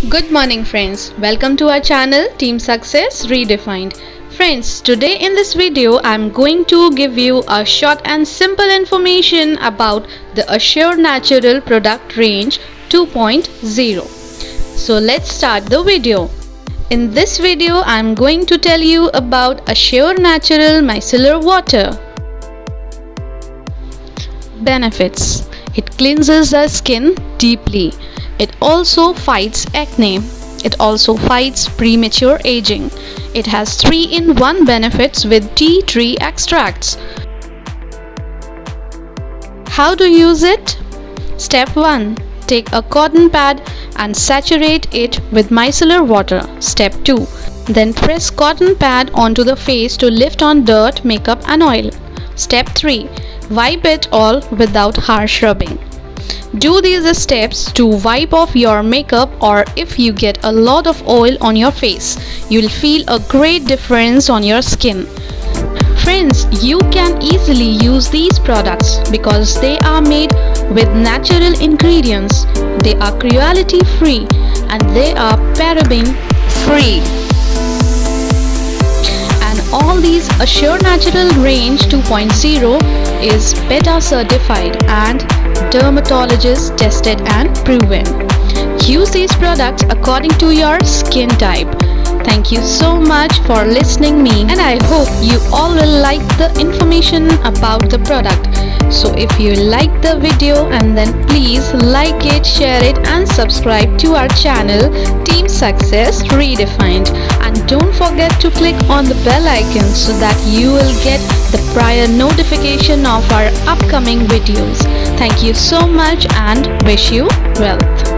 Good morning friends, welcome to our channel Team Success Redefined. Friends, today in this video I'm going to give you a short and simple information about the Assure Natural product range 2.0. So let's start the video. In this video I'm going to tell you about Assure Natural Micellar Water. Benefits: it cleanses the skin deeply. It also fights acne. It also fights premature aging. It has 3-in-1 benefits with tea tree extracts. How to use it? Step 1. Take a cotton pad and saturate it with micellar water. Step 2. Then press cotton pad onto the face to lift on dirt, makeup and oil. Step 3. Wipe it all without harsh rubbing. Do these steps to wipe off your makeup, or if you get a lot of oil on your face, you'll feel a great difference on your skin. Friends, you can easily use these products because they are made with natural ingredients, they are cruelty free and they are paraben free. And all these Assure Natural Range 2.0 is beta certified and dermatologist tested and proven. Use these products according to your skin type. Thank you so much for listening me, and I hope you all will like the information about the product. So if you like the video, and then please like it, share it and subscribe to our channel Team Success Redefined, and don't forget to click on the bell icon so that you will get the prior notification of our upcoming videos. Thank you so much and wish you wealth.